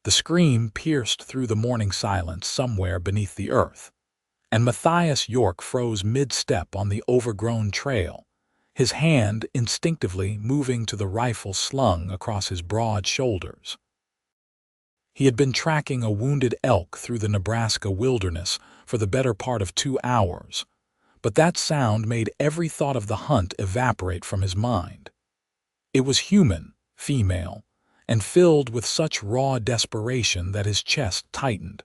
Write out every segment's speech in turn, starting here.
The scream pierced through the morning silence somewhere beneath the earth, and Matthias York froze mid-step on the overgrown trail, his hand instinctively moving to the rifle slung across his broad shoulders. He had been tracking a wounded elk through the Nebraska wilderness for the better part of 2 hours, but that sound made every thought of the hunt evaporate from his mind. It was human, female, and filled with such raw desperation that his chest tightened.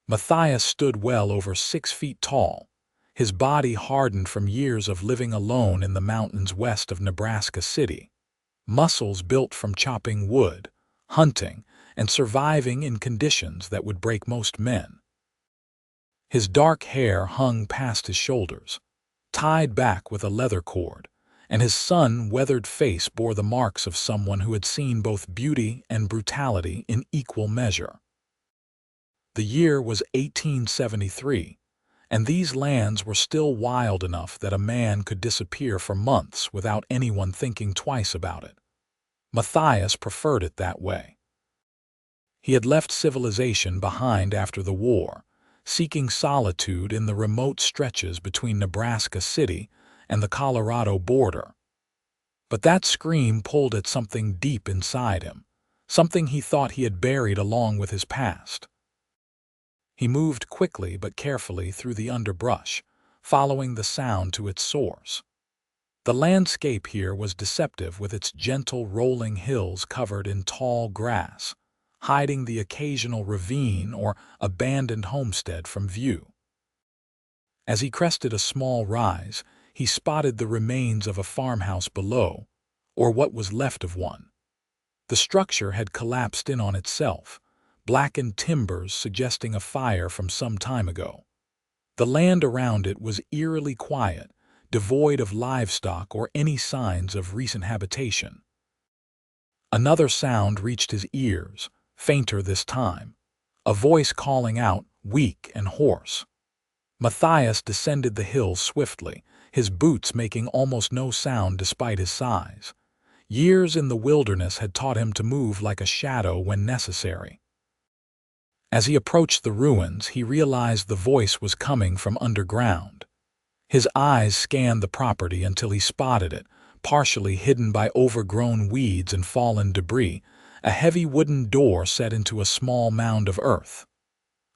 Matthias stood well over 6 feet tall, his body hardened from years of living alone in the mountains west of Nebraska City, muscles built from chopping wood, hunting, and surviving in conditions that would break most men. His dark hair hung past his shoulders, tied back with a leather cord, and his sun-weathered face bore the marks of someone who had seen both beauty and brutality in equal measure. The year was 1873, and these lands were still wild enough that a man could disappear for months without anyone thinking twice about it. Matthias preferred it that way. He had left civilization behind after the war, seeking solitude in the remote stretches between Nebraska City and the Colorado border. But that scream pulled at something deep inside him, something he thought he had buried along with his past. He moved quickly but carefully through the underbrush, following the sound to its source. The landscape here was deceptive, with its gentle rolling hills covered in tall grass, hiding the occasional ravine or abandoned homestead from view. As he crested a small rise, he spotted the remains of a farmhouse below, or what was left of one. The structure had collapsed in on itself, blackened timbers suggesting a fire from some time ago. The land around it was eerily quiet, devoid of livestock or any signs of recent habitation. Another sound reached his ears, fainter this time, a voice calling out, weak and hoarse. Matthias descended the hill swiftly, his boots making almost no sound despite his size. Years in the wilderness had taught him to move like a shadow when necessary. As he approached the ruins, he realized the voice was coming from underground. His eyes scanned the property until he spotted it, partially hidden by overgrown weeds and fallen debris, a heavy wooden door set into a small mound of earth.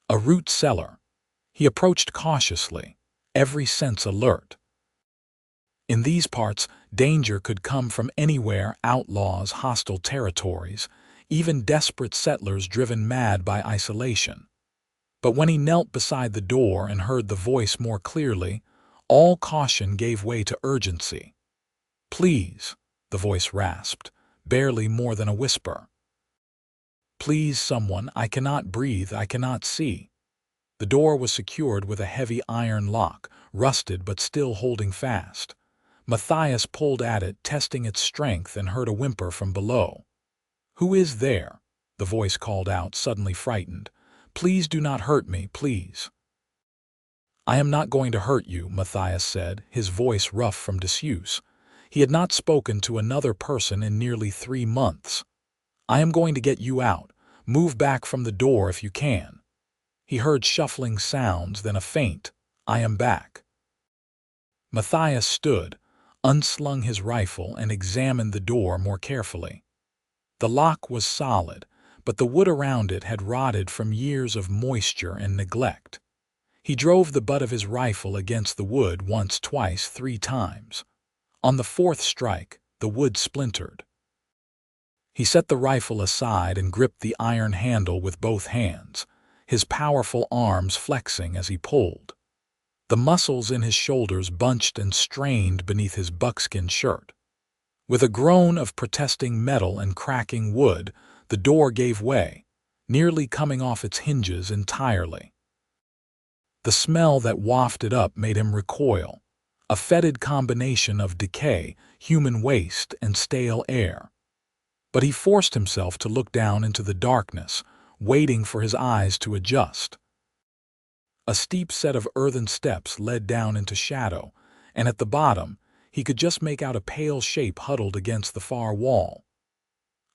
A root cellar. He approached cautiously, every sense alert. In these parts, danger could come from anywhere: outlaws, hostile territories, even desperate settlers driven mad by isolation. But when he knelt beside the door and heard the voice more clearly, all caution gave way to urgency. "Please," the voice rasped, barely more than a whisper. "Please, someone, I cannot breathe, I cannot see." The door was secured with a heavy iron lock, rusted but still holding fast. Matthias pulled at it, testing its strength, and heard a whimper from below. "Who is there?" the voice called out, suddenly frightened. "Please do not hurt me, please." "I am not going to hurt you," Matthias said, his voice rough from disuse. He had not spoken to another person in nearly 3 months. "I am going to get you out. Move back from the door if you can." He heard shuffling sounds, then a faint, "I am back." Matthias stood, unslung his rifle, and examined the door more carefully. The lock was solid, but the wood around it had rotted from years of moisture and neglect. He drove the butt of his rifle against the wood once, twice, 3 times. On the 4th strike, the wood splintered. He set the rifle aside and gripped the iron handle with both hands, his powerful arms flexing as he pulled. The muscles in his shoulders bunched and strained beneath his buckskin shirt. With a groan of protesting metal and cracking wood, the door gave way, nearly coming off its hinges entirely. The smell that wafted up made him recoil, a fetid combination of decay, human waste, and stale air. But he forced himself to look down into the darkness, waiting for his eyes to adjust. A steep set of earthen steps led down into shadow, and at the bottom, he could just make out a pale shape huddled against the far wall.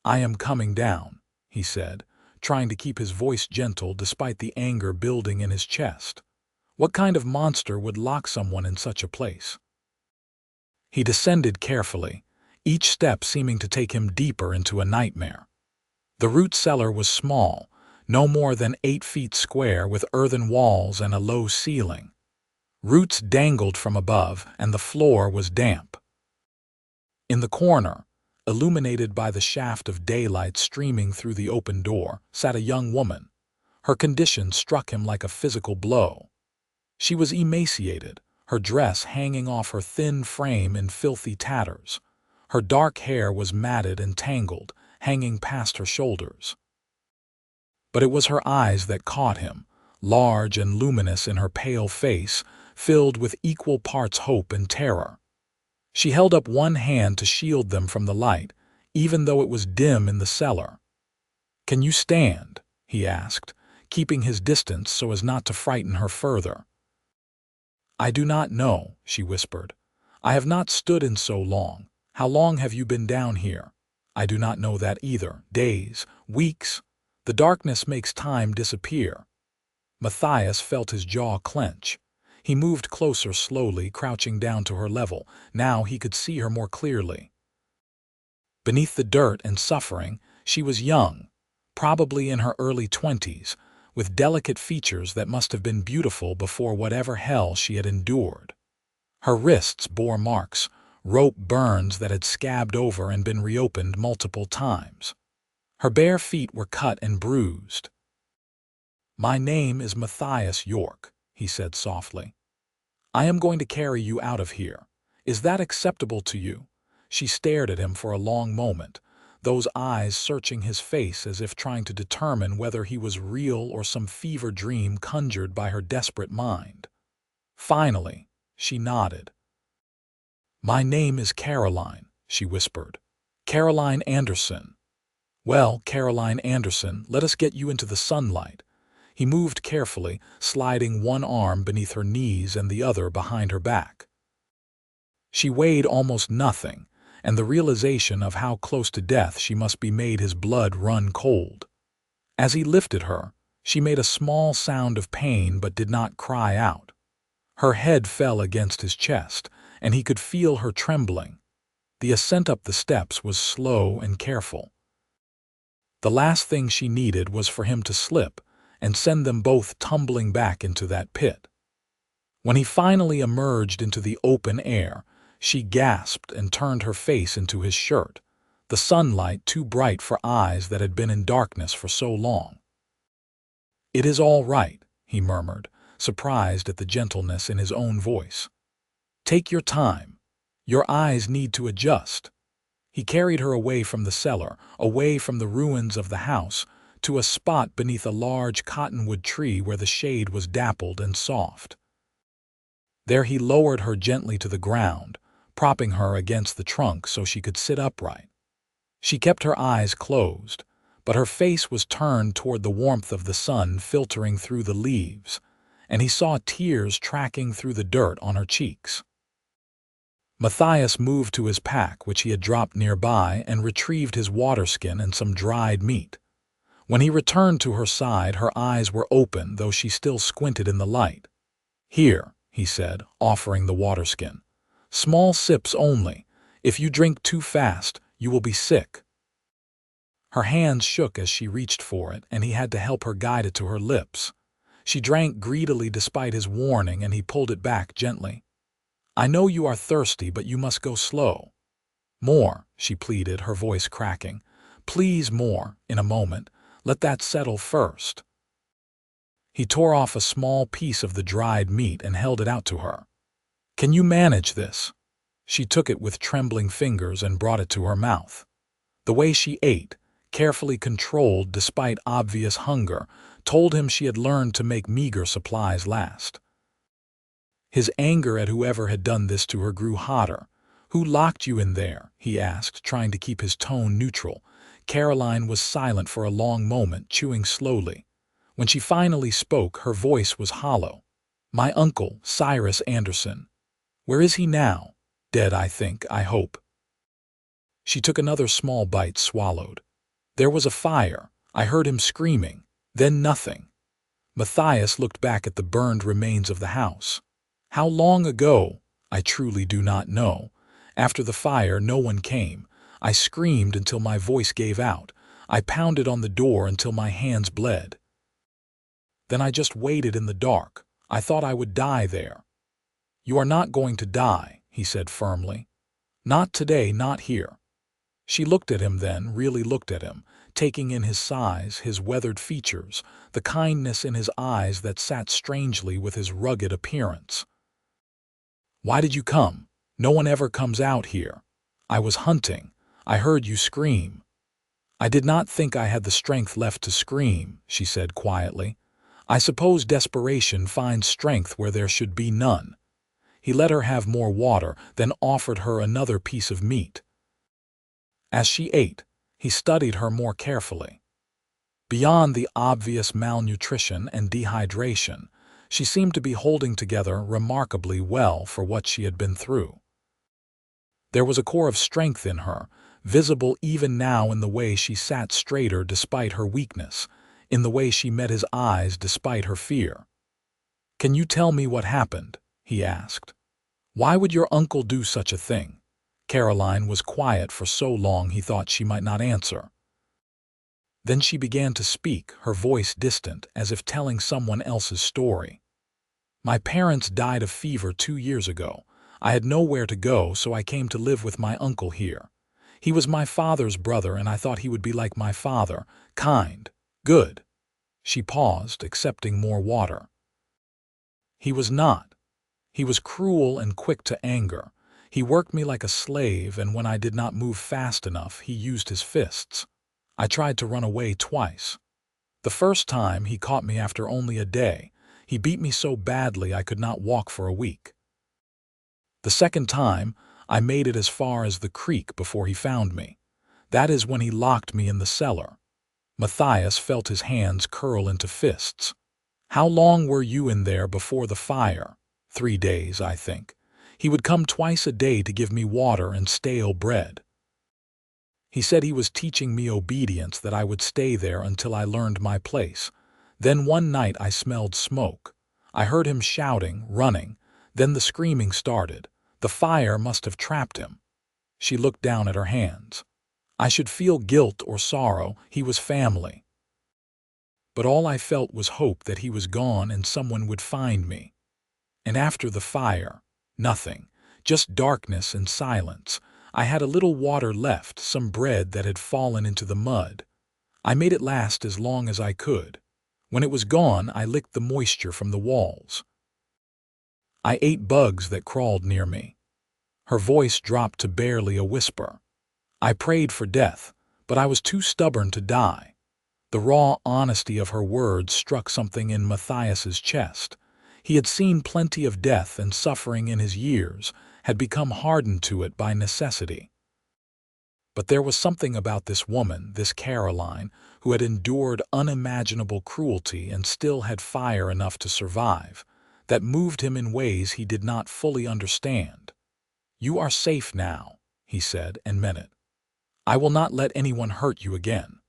"I am coming down," he said, trying to keep his voice gentle despite the anger building in his chest. What kind of monster would lock someone in such a place? He descended carefully, each step seeming to take him deeper into a nightmare. The root cellar was small, no more than 8 feet square, with earthen walls and a low ceiling. Roots dangled from above, and the floor was damp. In the corner, illuminated by the shaft of daylight streaming through the open door, sat a young woman. Her condition struck him like a physical blow. She was emaciated, her dress hanging off her thin frame in filthy tatters. Her dark hair was matted and tangled, hanging past her shoulders. But it was her eyes that caught him, large and luminous in her pale face, filled with equal parts hope and terror. She held up one hand to shield them from the light, even though it was dim in the cellar. "Can you stand?" he asked, keeping his distance so as not to frighten her further. "I do not know," she whispered. "I have not stood in so long. How long have you been down here?" "I do not know that either. Days, weeks. The darkness makes time disappear." Matthias felt his jaw clench. He moved closer slowly, crouching down to her level. Now he could see her more clearly. Beneath the dirt and suffering, she was young, probably in her early 20s, with delicate features that must have been beautiful before whatever hell she had endured. Her wrists bore marks, rope burns that had scabbed over and been reopened multiple times. Her bare feet were cut and bruised. "My name is Matthias York," he said softly. "I am going to carry you out of here. Is that acceptable to you?" She stared at him for a long moment, those eyes searching his face as if trying to determine whether he was real or some fever dream conjured by her desperate mind. Finally, she nodded. "My name is Caroline," she whispered. "Caroline Anderson." "Well, Caroline Anderson, let us get you into the sunlight." He moved carefully, sliding one arm beneath her knees and the other behind her back. She weighed almost nothing, and the realization of how close to death she must be made his blood run cold. As he lifted her, she made a small sound of pain but did not cry out. Her head fell against his chest, and he could feel her trembling. The ascent up the steps was slow and careful. The last thing she needed was for him to slip and send them both tumbling back into that pit. When he finally emerged into the open air, she gasped and turned her face into his shirt, the sunlight too bright for eyes that had been in darkness for so long. "It is all right," he murmured, surprised at the gentleness in his own voice. "Take your time. Your eyes need to adjust." He carried her away from the cellar, away from the ruins of the house, to a spot beneath a large cottonwood tree where the shade was dappled and soft. There he lowered her gently to the ground, propping her against the trunk so she could sit upright. She kept her eyes closed, but her face was turned toward the warmth of the sun filtering through the leaves, and he saw tears tracking through the dirt on her cheeks. Matthias moved to his pack, which he had dropped nearby, and retrieved his waterskin and some dried meat. When he returned to her side, her eyes were open, though she still squinted in the light. "Here," he said, offering the waterskin. "Small sips only. If you drink too fast, you will be sick." Her hands shook as she reached for it, and he had to help her guide it to her lips. She drank greedily despite his warning, and he pulled it back gently. "I know you are thirsty, but you must go slow." "More," she pleaded, her voice cracking. "Please, more, in a moment. Let that settle first." He tore off a small piece of the dried meat and held it out to her. "Can you manage this?" She took it with trembling fingers and brought it to her mouth. The way she ate, carefully controlled despite obvious hunger, told him she had learned to make meager supplies last. His anger at whoever had done this to her grew hotter. "Who locked you in there?" he asked, trying to keep his tone neutral. Caroline was silent for a long moment, chewing slowly. When she finally spoke, her voice was hollow. "My uncle, Cyrus Anderson. Where is he now? Dead, I think, I hope." She took another small bite, swallowed. "There was a fire. I heard him screaming, then nothing. Matthias looked back at the burned remains of the house. How long ago? I truly do not know. After the fire, no one came. I screamed until my voice gave out. I pounded on the door until my hands bled. Then I just waited in the dark. I thought I would die there. You are not going to die, he said firmly. Not today, not here. She looked at him then, really looked at him, taking in his size, his weathered features, the kindness in his eyes that sat strangely with his rugged appearance. Why did you come? No one ever comes out here. I was hunting. I heard you scream. I did not think I had the strength left to scream, she said quietly. I suppose desperation finds strength where there should be none. He let her have more water, then offered her another piece of meat. As she ate, he studied her more carefully. Beyond the obvious malnutrition and dehydration, she seemed to be holding together remarkably well for what she had been through. There was a core of strength in her, visible even now in the way she sat straighter despite her weakness, in the way she met his eyes despite her fear. "Can you tell me what happened?" he asked. "Why would your uncle do such a thing?" Caroline was quiet for so long he thought she might not answer. Then she began to speak, her voice distant, as if telling someone else's story. "My parents died of fever 2 years ago. I had nowhere to go, so I came to live with my uncle here. He was my father's brother, and I thought he would be like my father, kind, good." She paused, accepting more water. "He was not. He was cruel and quick to anger. He worked me like a slave, and when I did not move fast enough, he used his fists. I tried to run away twice. The first time, he caught me after only a day. He beat me so badly I could not walk for a week. The second time, I made it as far as the creek before he found me. That is when he locked me in the cellar." Matthias felt his hands curl into fists. "How long were you in there before the fire?" 3 days, I think. He would come twice a day to give me water and stale bread. He said he was teaching me obedience, that I would stay there until I learned my place. Then one night I smelled smoke. I heard him shouting, running. Then the screaming started. The fire must have trapped him." She looked down at her hands. "I should feel guilt or sorrow. He was family. But all I felt was hope that he was gone and someone would find me. And after the fire, nothing, just darkness and silence. I had a little water left, some bread that had fallen into the mud. I made it last as long as I could. When it was gone, I licked the moisture from the walls. I ate bugs that crawled near me." Her voice dropped to barely a whisper. "I prayed for death, but I was too stubborn to die." The raw honesty of her words struck something in Matthias's chest. He had seen plenty of death and suffering in his years, had become hardened to it by necessity. But there was something about this woman, this Caroline, who had endured unimaginable cruelty and still had fire enough to survive, that moved him in ways he did not fully understand. "You are safe now," he said, and meant it. "I will not let anyone hurt you again."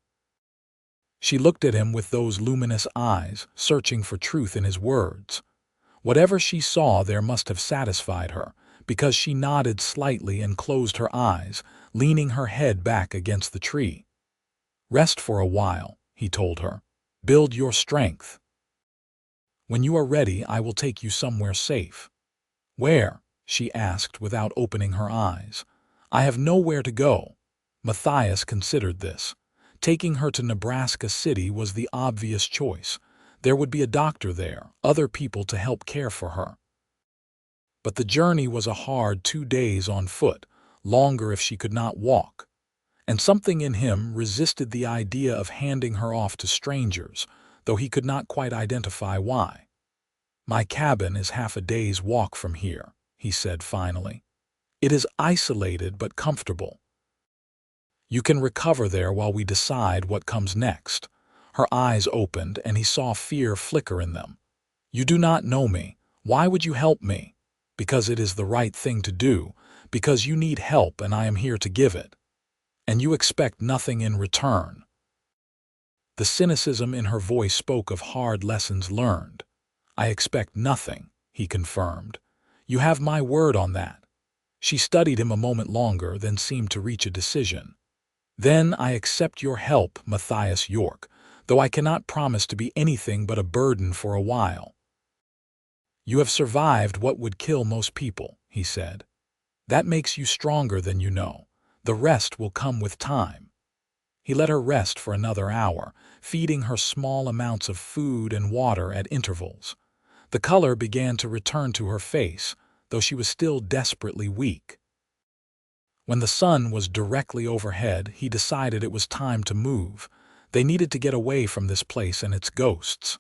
She looked at him with those luminous eyes, searching for truth in his words. Whatever she saw there must have satisfied her, because she nodded slightly and closed her eyes, leaning her head back against the tree. "Rest for a while," he told her. "Build your strength. When you are ready, I will take you somewhere safe." "Where?" she asked without opening her eyes. "I have nowhere to go." Matthias considered this. Taking her to Nebraska City was the obvious choice. There would be a doctor there, other people to help care for her. But the journey was a hard 2 days on foot, longer if she could not walk. And something in him resisted the idea of handing her off to strangers, though he could not quite identify why. "My cabin is half a day's walk from here," he said finally. "It is isolated but comfortable. You can recover there while we decide what comes next." Her eyes opened, and he saw fear flicker in them. "You do not know me. Why would you help me?" "Because it is the right thing to do, because you need help and I am here to give it. And you expect nothing in return." The cynicism in her voice spoke of hard lessons learned. "I expect nothing," he confirmed. "You have my word on that." She studied him a moment longer, then seemed to reach a decision. "Then I accept your help, Matthias York, though I cannot promise to be anything but a burden for a while." "You have survived what would kill most people," he said. "That makes you stronger than you know. The rest will come with time." He let her rest for another hour, feeding her small amounts of food and water at intervals. The color began to return to her face, though she was still desperately weak. When the sun was directly overhead, he decided it was time to move. They needed to get away from this place and its ghosts.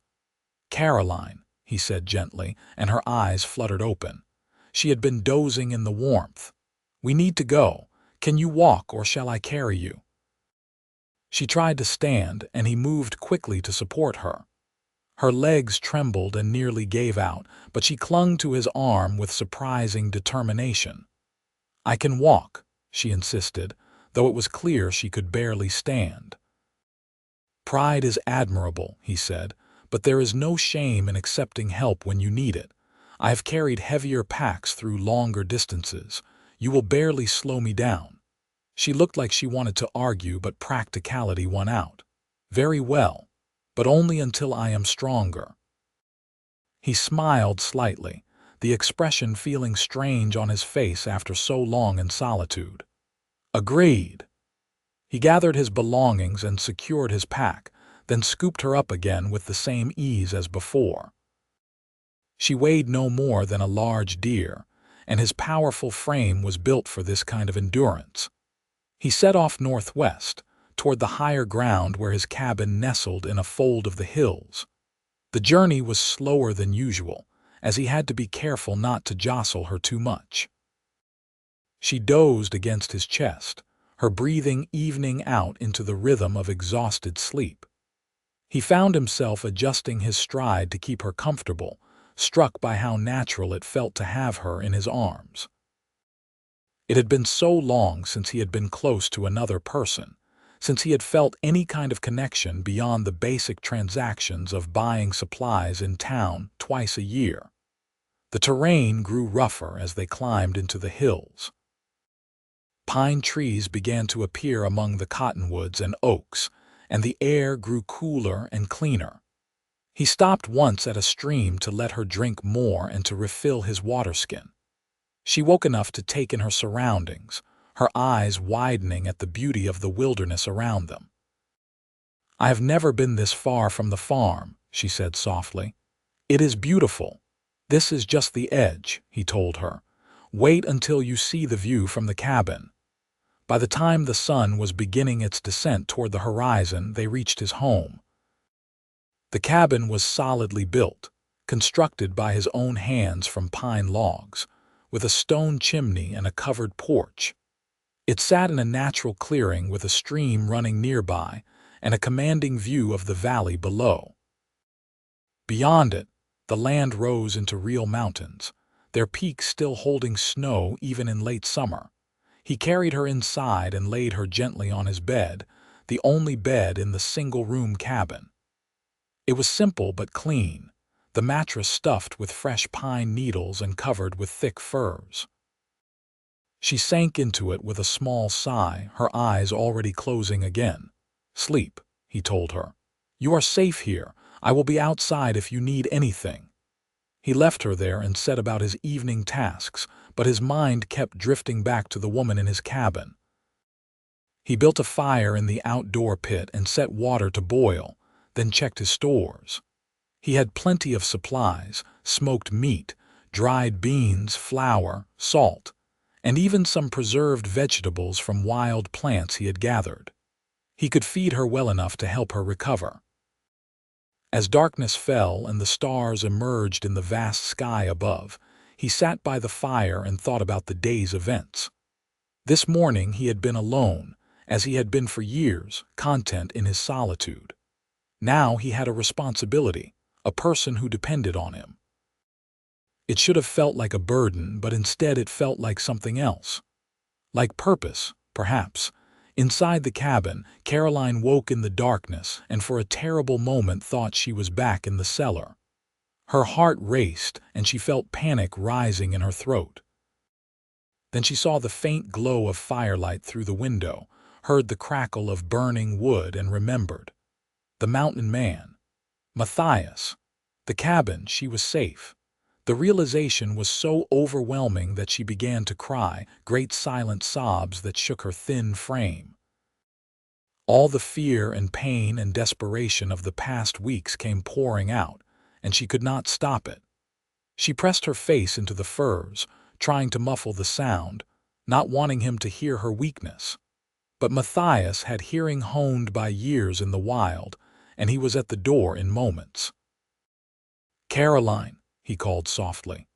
"Caroline," he said gently, and her eyes fluttered open. She had been dozing in the warmth. "We need to go. Can you walk, or shall I carry you?" She tried to stand, and he moved quickly to support her. Her legs trembled and nearly gave out, but she clung to his arm with surprising determination. "I can walk," she insisted, though it was clear she could barely stand. "Pride is admirable," he said, "but there is no shame in accepting help when you need it. I have carried heavier packs through longer distances. You will barely slow me down." She looked like she wanted to argue, but practicality won out. "Very well, but only until I am stronger." He smiled slightly, the expression feeling strange on his face after so long in solitude. "Agreed." He gathered his belongings and secured his pack, then scooped her up again with the same ease as before. She weighed no more than a large deer, and his powerful frame was built for this kind of endurance. He set off northwest, toward the higher ground where his cabin nestled in a fold of the hills. The journey was slower than usual, as he had to be careful not to jostle her too much. She dozed against his chest, her breathing evening out into the rhythm of exhausted sleep. He found himself adjusting his stride to keep her comfortable, struck by how natural it felt to have her in his arms. It had been so long since he had been close to another person, since he had felt any kind of connection beyond the basic transactions of buying supplies in town twice a year. The terrain grew rougher as they climbed into the hills. Pine trees began to appear among the cottonwoods and oaks, and the air grew cooler and cleaner. He stopped once at a stream to let her drink more and to refill his water skin. She woke enough to take in her surroundings, her eyes widening at the beauty of the wilderness around them. "I have never been this far from the farm," she said softly. "It is beautiful. This is just the edge," he told her. "Wait until you see the view from the cabin." By the time the sun was beginning its descent toward the horizon, they reached his home. The cabin was solidly built, constructed by his own hands from pine logs, with a stone chimney and a covered porch. It sat in a natural clearing with a stream running nearby and a commanding view of the valley below. Beyond it, the land rose into real mountains, their peaks still holding snow even in late summer. He carried her inside and laid her gently on his bed, the only bed in the single-room cabin. It was simple but clean, the mattress stuffed with fresh pine needles and covered with thick furs. She sank into it with a small sigh, her eyes already closing again. "Sleep," he told her. "You are safe here. I will be outside if you need anything." He left her there and set about his evening tasks, but his mind kept drifting back to the woman in his cabin. He built a fire in the outdoor pit and set water to boil, then checked his stores. He had plenty of supplies: smoked meat, dried beans, flour, salt, and even some preserved vegetables from wild plants he had gathered. He could feed her well enough to help her recover. As darkness fell and the stars emerged in the vast sky above, he sat by the fire and thought about the day's events. This morning he had been alone, as he had been for years, content in his solitude. Now he had a responsibility, a person who depended on him. It should have felt like a burden, but instead it felt like something else. Like purpose, perhaps, Inside the cabin, Caroline woke in the darkness and for a terrible moment thought she was back in the cellar. Her heart raced and she felt panic rising in her throat. Then she saw the faint glow of firelight through the window, heard the crackle of burning wood and remembered. The mountain man. Matthias. The cabin, she was safe. The realization was so overwhelming that she began to cry, great silent sobs that shook her thin frame. All the fear and pain and desperation of the past weeks came pouring out, and she could not stop it. She pressed her face into the furs, trying to muffle the sound, not wanting him to hear her weakness. But Matthias had hearing honed by years in the wild, and he was at the door in moments. "Caroline," he called softly.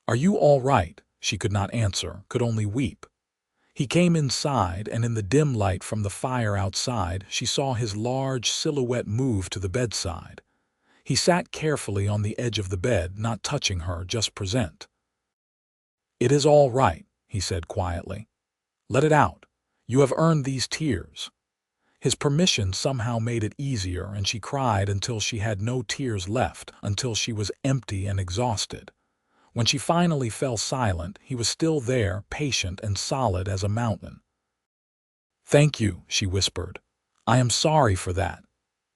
"Are you all right?" She could not answer, could only weep. He came inside, and in the dim light from the fire outside, she saw his large silhouette move to the bedside. He sat carefully on the edge of the bed, not touching her, just present. "It is all right," he said quietly. "Let it out. You have earned these tears." His permission somehow made it easier, and she cried until she had no tears left, until she was empty and exhausted. When she finally fell silent, he was still there, patient and solid as a mountain. "Thank you," she whispered. "I am sorry for that."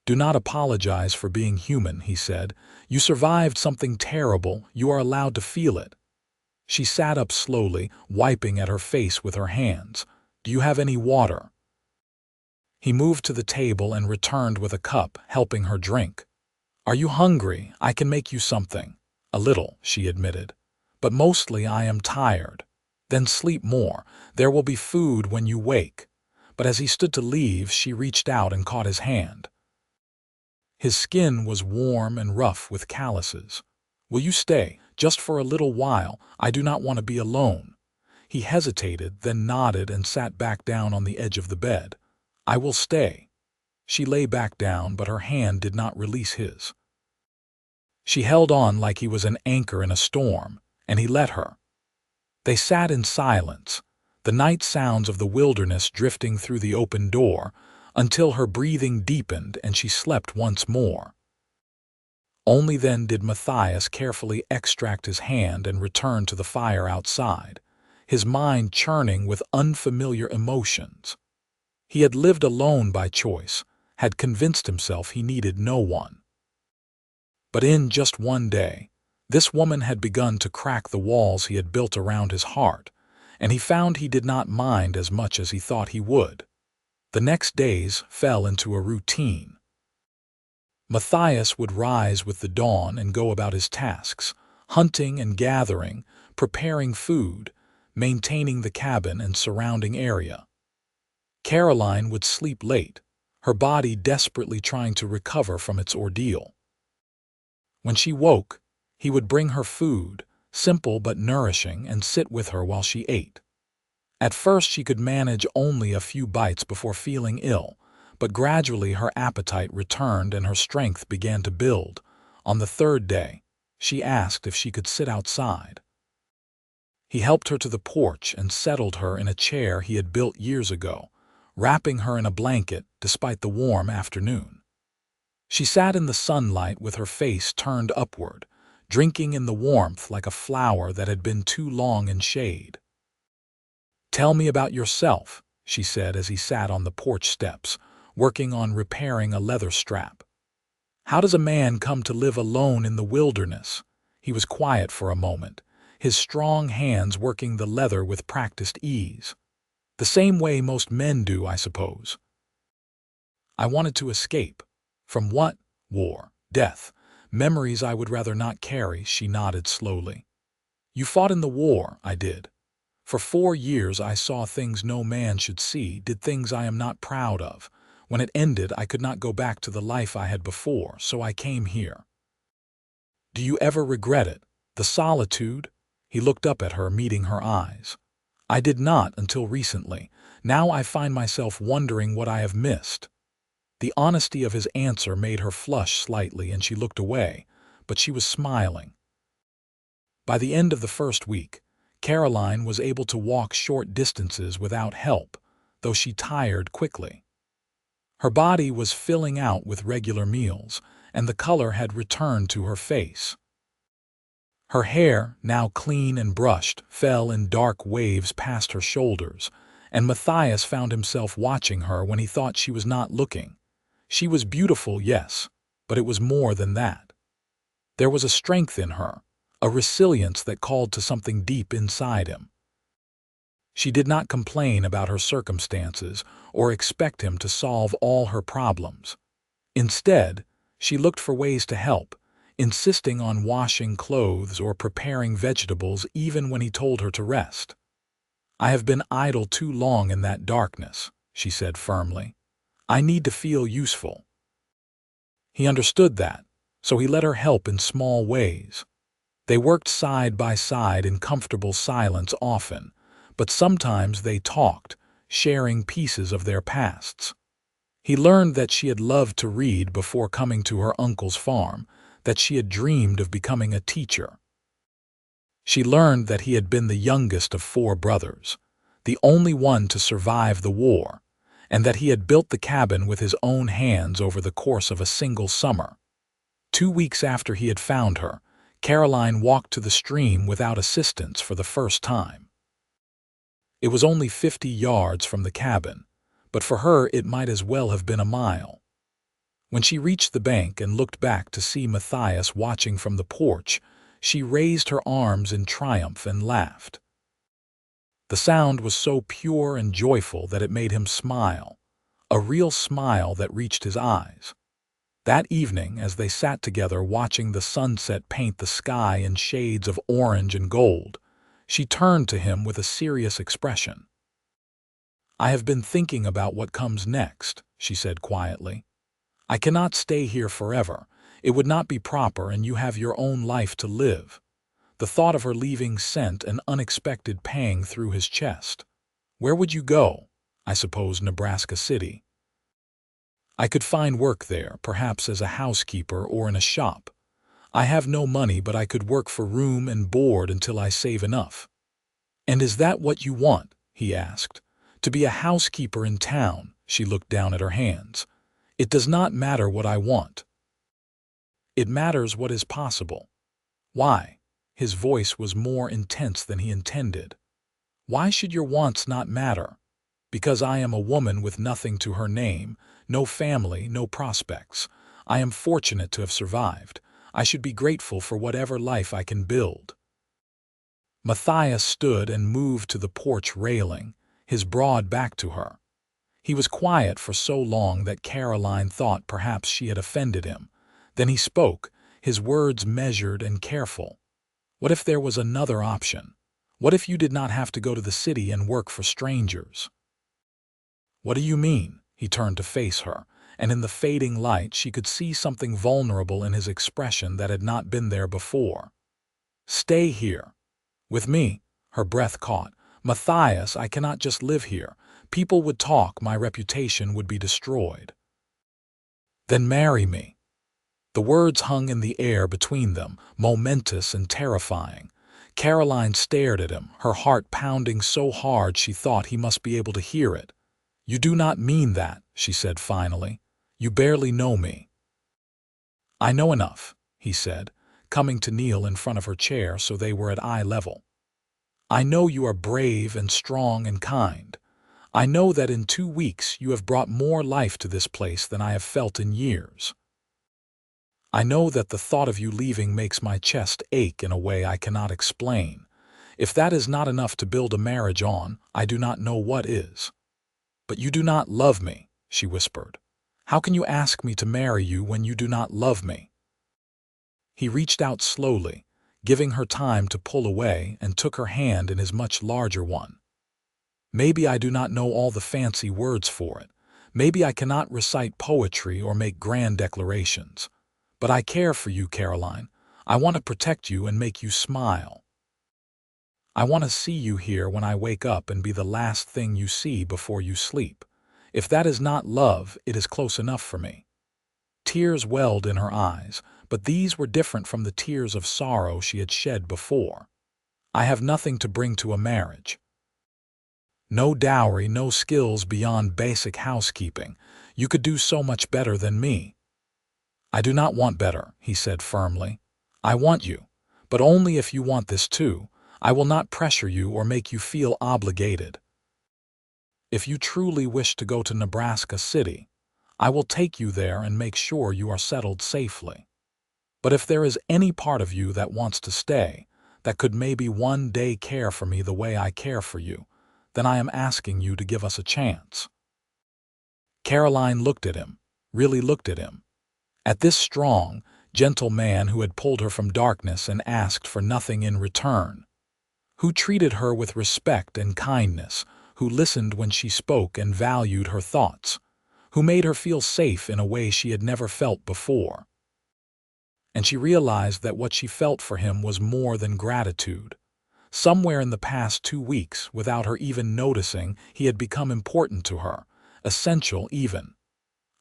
"Do not apologize for being human," he said. "You survived something terrible. You are allowed to feel it." She sat up slowly, wiping at her face with her hands. "Do you have any water?" He moved to the table and returned with a cup, helping her drink. "Are you hungry? I can make you something." "A little," she admitted. "But mostly I am tired." "Then sleep more. There will be food when you wake." But as he stood to leave, she reached out and caught his hand. His skin was warm and rough with calluses. "Will you stay? Just for a little while. I do not want to be alone." He hesitated, then nodded and sat back down on the edge of the bed. "I will stay." She lay back down, but her hand did not release his. She held on like he was an anchor in a storm, and he let her. They sat in silence, the night sounds of the wilderness drifting through the open door, until her breathing deepened and she slept once more. Only then did Matthias carefully extract his hand and return to the fire outside, his mind churning with unfamiliar emotions. He had lived alone by choice, had convinced himself he needed no one. But in just one day, this woman had begun to crack the walls he had built around his heart, and he found he did not mind as much as he thought he would. The next days fell into a routine. Matthias would rise with the dawn and go about his tasks, hunting and gathering, preparing food, maintaining the cabin and surrounding area. Caroline would sleep late, her body desperately trying to recover from its ordeal. When she woke, he would bring her food, simple but nourishing, and sit with her while she ate. At first she could manage only a few bites before feeling ill, but gradually her appetite returned and her strength began to build. On the third day, she asked if she could sit outside. He helped her to the porch and settled her in a chair he had built years ago, wrapping her in a blanket despite the warm afternoon. She sat in the sunlight with her face turned upward, drinking in the warmth like a flower that had been too long in shade. "Tell me about yourself," she said as he sat on the porch steps, working on repairing a leather strap. "How does a man come to live alone in the wilderness?" He was quiet for a moment, his strong hands working the leather with practiced ease. "The same way most men do, I suppose." "I wanted to escape." "From what?" "War, death, memories I would rather not carry," she nodded slowly. "You fought in the war." "I did. For 4 years I saw things no man should see, did things I am not proud of. When it ended, I could not go back to the life I had before, so I came here." "Do you ever regret it? The solitude?" He looked up at her, meeting her eyes. "I did not until recently. Now I find myself wondering what I have missed." The honesty of his answer made her flush slightly and she looked away, but she was smiling. By the end of the first week, Caroline was able to walk short distances without help. though she tired quickly. Her body was filling out with regular meals, and the color had returned to her face. Her hair, now clean and brushed, fell in dark waves past her shoulders, and Matthias found himself watching her when he thought she was not looking. She was beautiful, yes, but it was more than that. There was a strength in her, a resilience that called to something deep inside him. She did not complain about her circumstances or expect him to solve all her problems. Instead, she looked for ways to help, insisting on washing clothes or preparing vegetables even when he told her to rest. "I have been idle too long in that darkness," she said firmly. "I need to feel useful." He understood that, so he let her help in small ways. They worked side by side in comfortable silence often, but sometimes they talked, sharing pieces of their pasts. He learned that she had loved to read before coming to her uncle's farm, that she had dreamed of becoming a teacher. She learned that he had been the youngest of 4 brothers, the only one to survive the war, and that he had built the cabin with his own hands over the course of a single summer. 2 weeks after he had found her, Caroline walked to the stream without assistance for the first time. It was only 50 yards from the cabin, but for her it might as well have been a mile. When she reached the bank and looked back to see Matthias watching from the porch, she raised her arms in triumph and laughed. The sound was so pure and joyful that it made him smile, a real smile that reached his eyes. That evening, as they sat together watching the sunset paint the sky in shades of orange and gold, she turned to him with a serious expression. "I have been thinking about what comes next," she said quietly. "I cannot stay here forever. It would not be proper, and you have your own life to live." The thought of her leaving sent an unexpected pang through his chest. "Where would you go?" "I suppose Nebraska City. I could find work there, perhaps as a housekeeper or in a shop. I have no money, but I could work for room and board until I save enough." "And is that what you want?" he asked. "To be a housekeeper in town?" She looked down at her hands. "It does not matter what I want. It matters what is possible." "Why?" His voice was more intense than he intended. "Why should your wants not matter?" "Because I am a woman with nothing to her name, no family, no prospects. I am fortunate to have survived. I should be grateful for whatever life I can build." Matthias stood and moved to the porch railing, his broad back to her. He was quiet for so long that Caroline thought perhaps she had offended him. Then he spoke, his words measured and careful. "What if there was another option? What if you did not have to go to the city and work for strangers?" "What do you mean?" He turned to face her, and in the fading light she could see something vulnerable in his expression that had not been there before. "Stay here. With me." Her breath caught. "Matthias, I cannot just live here. People would talk, my reputation would be destroyed." "Then marry me." The words hung in the air between them, momentous and terrifying. Caroline stared at him, her heart pounding so hard she thought he must be able to hear it. "You do not mean that," she said finally. "You barely know me." "I know enough," he said, coming to kneel in front of her chair so they were at eye level. "I know you are brave and strong and kind. I know that in 2 weeks you have brought more life to this place than I have felt in years. I know that the thought of you leaving makes my chest ache in a way I cannot explain. If that is not enough to build a marriage on, I do not know what is." "But you do not love me," she whispered. "How can you ask me to marry you when you do not love me?" He reached out slowly, giving her time to pull away, and took her hand in his much larger one. "Maybe I do not know all the fancy words for it. Maybe I cannot recite poetry or make grand declarations. But I care for you, Caroline. I want to protect you and make you smile. I want to see you here when I wake up and be the last thing you see before you sleep. If that is not love, it is close enough for me." Tears welled in her eyes, but these were different from the tears of sorrow she had shed before. "I have nothing to bring to a marriage." No dowry, no skills beyond basic housekeeping. You could do so much better than me." "I do not want better," he said firmly. "I want you, but only if you want this too. I will not pressure you or make you feel obligated. If you truly wish to go to Nebraska City, I will take you there and make sure you are settled safely. But if there is any part of you that wants to stay, that could maybe one day care for me the way I care for you, then I am asking you to give us a chance." Caroline looked at him, really looked at him. At this strong, gentle man who had pulled her from darkness and asked for nothing in return, who treated her with respect and kindness, who listened when she spoke and valued her thoughts, who made her feel safe in a way she had never felt before. And she realized that what she felt for him was more than gratitude. Somewhere in the past 2 weeks, without her even noticing, he had become important to her, essential even.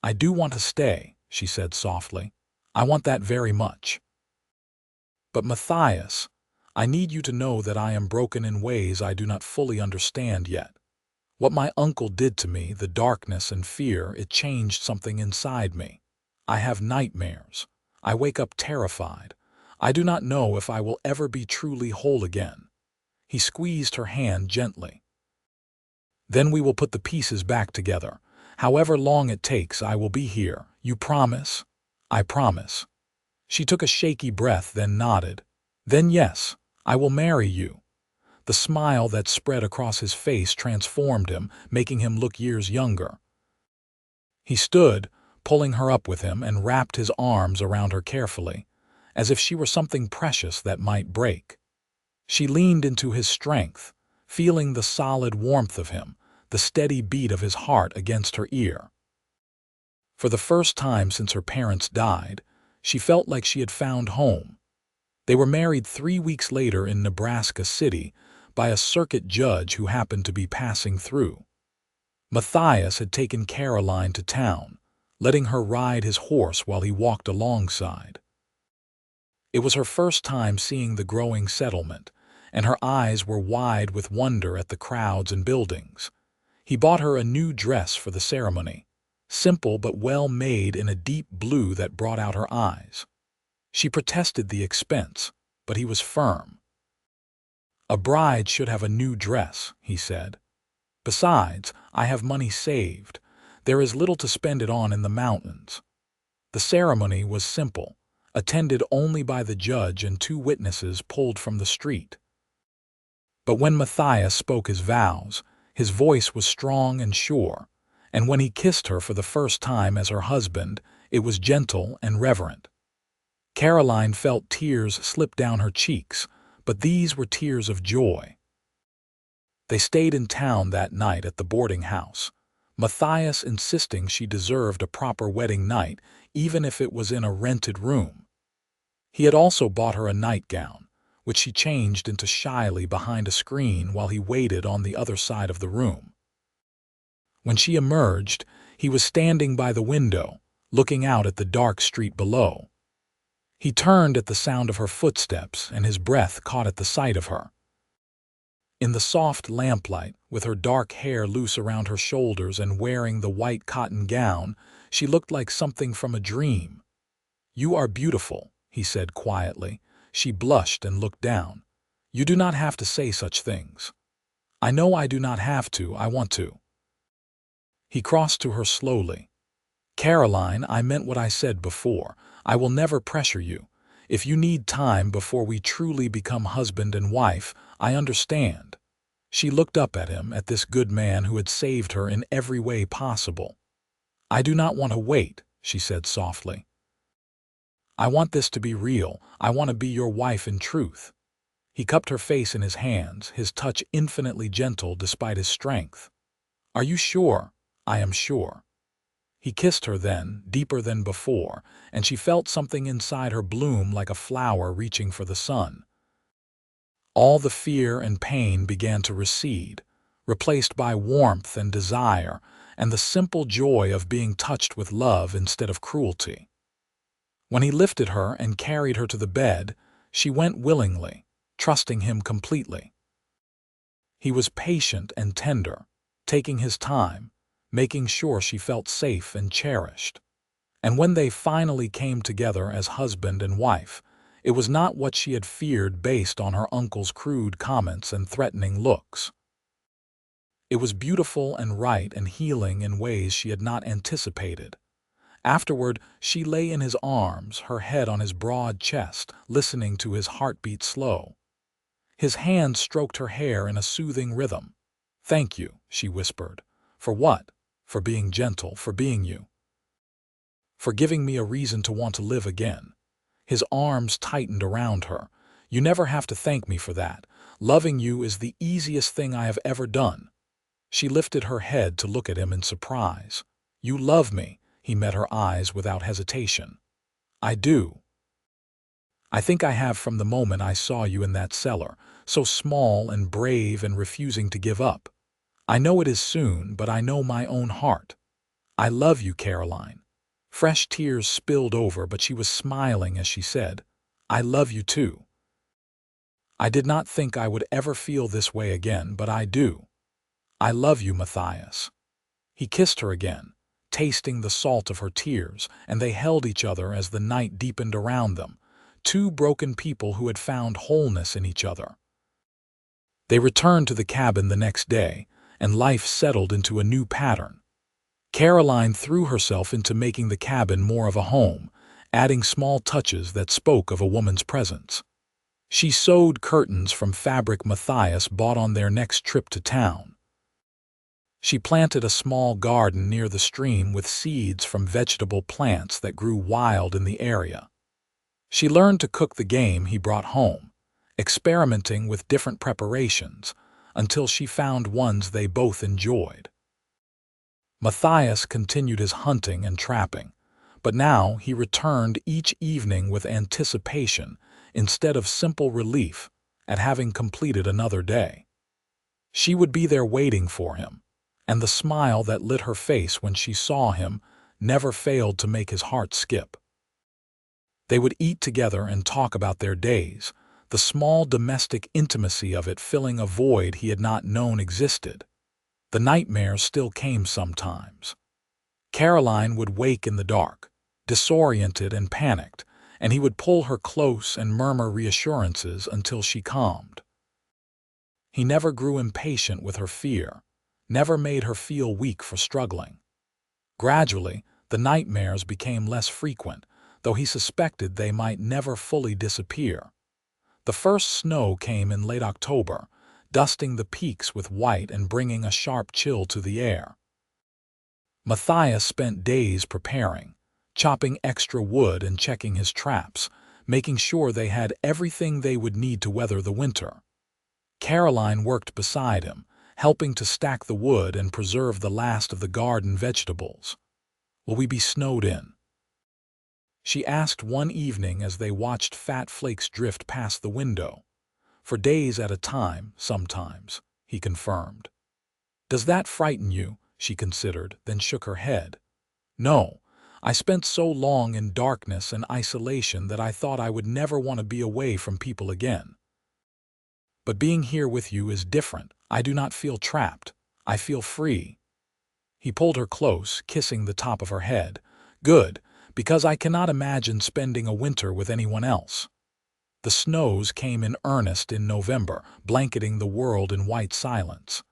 "I do want to stay," she said softly. "I want that very much. But Matthias, I need you to know that I am broken in ways I do not fully understand yet. What my uncle did to me, the darkness and fear, it changed something inside me. I have nightmares. I wake up terrified. I do not know if I will ever be truly whole again." He squeezed her hand gently. "Then we will put the pieces back together. However long it takes, I will be here. You promise?" "I promise." She took a shaky breath, then nodded. "Then yes, I will marry you." The smile that spread across his face transformed him, making him look years younger. He stood, pulling her up with him, and wrapped his arms around her carefully, as if she were something precious that might break. She leaned into his strength, feeling the solid warmth of him, the steady beat of his heart against her ear. For the first time since her parents died, she felt like she had found home. They were married 3 weeks later in Nebraska City by a circuit judge who happened to be passing through. Matthias had taken Caroline to town, letting her ride his horse while he walked alongside. It was her first time seeing the growing settlement, and her eyes were wide with wonder at the crowds and buildings. He bought her a new dress for the ceremony, simple but well made in a deep blue that brought out her eyes. She protested the expense, but he was firm. "A bride should have a new dress," he said. "Besides, I have money saved. There is little to spend it on in the mountains." The ceremony was simple, attended only by the judge and 2 witnesses pulled from the street. But when Matthias spoke his vows, his voice was strong and sure, and when he kissed her for the first time as her husband, it was gentle and reverent. Caroline felt tears slip down her cheeks, but these were tears of joy. They stayed in town that night at the boarding house, Matthias insisting she deserved a proper wedding night, even if it was in a rented room. He had also bought her a nightgown, which she changed into shyly behind a screen while he waited on the other side of the room. When she emerged, he was standing by the window, looking out at the dark street below. He turned at the sound of her footsteps, and his breath caught at the sight of her. In the soft lamplight, with her dark hair loose around her shoulders and wearing the white cotton gown, she looked like something from a dream. "You are beautiful," he said quietly. She blushed and looked down. "You do not have to say such things." "I know I do not have to, I want to." He crossed to her slowly. "Caroline, I meant what I said before. I will never pressure you. If you need time before we truly become husband and wife, I understand." She looked up at him, at this good man who had saved her in every way possible. "I do not want to wait," she said softly. "I want this to be real. I want to be your wife in truth." He cupped her face in his hands, his touch infinitely gentle despite his strength. "Are you sure?" "I am sure." He kissed her then, deeper than before, and she felt something inside her bloom like a flower reaching for the sun. All the fear and pain began to recede, replaced by warmth and desire, and the simple joy of being touched with love instead of cruelty. When he lifted her and carried her to the bed, she went willingly, trusting him completely. He was patient and tender, taking his time, making sure she felt safe and cherished. And when they finally came together as husband and wife, it was not what she had feared based on her uncle's crude comments and threatening looks. It was beautiful and right and healing in ways she had not anticipated. Afterward, she lay in his arms, her head on his broad chest, listening to his heartbeat slow. His hand stroked her hair in a soothing rhythm. "Thank you," she whispered. "For what?" "For being gentle, for being you. For giving me a reason to want to live again." His arms tightened around her. "You never have to thank me for that. Loving you is the easiest thing I have ever done." She lifted her head to look at him in surprise. "You love me," he met her eyes without hesitation. "I do. I think I have from the moment I saw you in that cellar, so small and brave and refusing to give up. I know it is soon, but I know my own heart. I love you, Caroline." Fresh tears spilled over, but she was smiling as she said, "I love you too. I did not think I would ever feel this way again, but I do. I love you, Matthias." He kissed her again, tasting the salt of her tears, and they held each other as the night deepened around them, two broken people who had found wholeness in each other. They returned to the cabin the next day, and life settled into a new pattern. Caroline threw herself into making the cabin more of a home, adding small touches that spoke of a woman's presence. She sewed curtains from fabric Matthias bought on their next trip to town. She planted a small garden near the stream with seeds from vegetable plants that grew wild in the area. She learned to cook the game he brought home, experimenting with different preparations until she found ones they both enjoyed. Matthias continued his hunting and trapping, but now he returned each evening with anticipation instead of simple relief at having completed another day. She would be there waiting for him, and the smile that lit her face when she saw him never failed to make his heart skip. They would eat together and talk about their days, the small domestic intimacy of it filling a void he had not known existed. The nightmares still came sometimes. Caroline would wake in the dark, disoriented and panicked, and he would pull her close and murmur reassurances until she calmed. He never grew impatient with her fear, never made her feel weak for struggling. Gradually, the nightmares became less frequent, though he suspected they might never fully disappear. The first snow came in late October, dusting the peaks with white and bringing a sharp chill to the air. Matthias spent days preparing, chopping extra wood and checking his traps, making sure they had everything they would need to weather the winter. Caroline worked beside him, helping to stack the wood and preserve the last of the garden vegetables. "Will we be snowed in?" she asked one evening as they watched fat flakes drift past the window. "For days at a time, sometimes," he confirmed. "Does that frighten you?" she considered, then shook her head. "No, I spent so long in darkness and isolation that I thought I would never want to be away from people again. But being here with you is different. I do not feel trapped. I feel free." He pulled her close, kissing the top of her head. "Good, because I cannot imagine spending a winter with anyone else." The snows came in earnest in November, blanketing the world in white silence.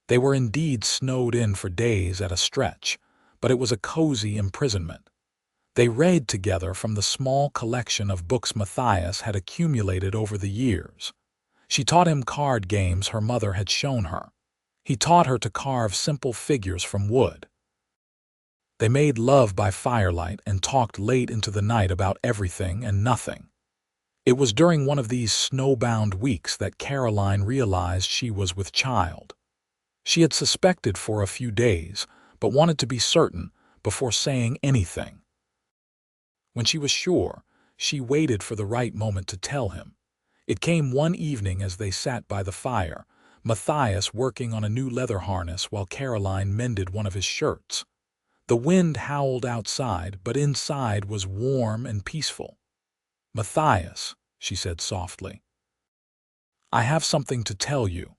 They were indeed snowed in for days at a stretch, but it was a cozy imprisonment. They read together from the small collection of books Matthias had accumulated over the years. She taught him card games her mother had shown her. He taught her to carve simple figures from wood. They made love by firelight and talked late into the night about everything and nothing. It was during one of these snowbound weeks that Caroline realized she was with child. She had suspected for a few days, but wanted to be certain before saying anything. When she was sure, she waited for the right moment to tell him. It came one evening as they sat by the fire, Matthias working on a new leather harness while Caroline mended one of his shirts. The wind howled outside, but inside was warm and peaceful. "Matthias," she said softly, "I have something to tell you."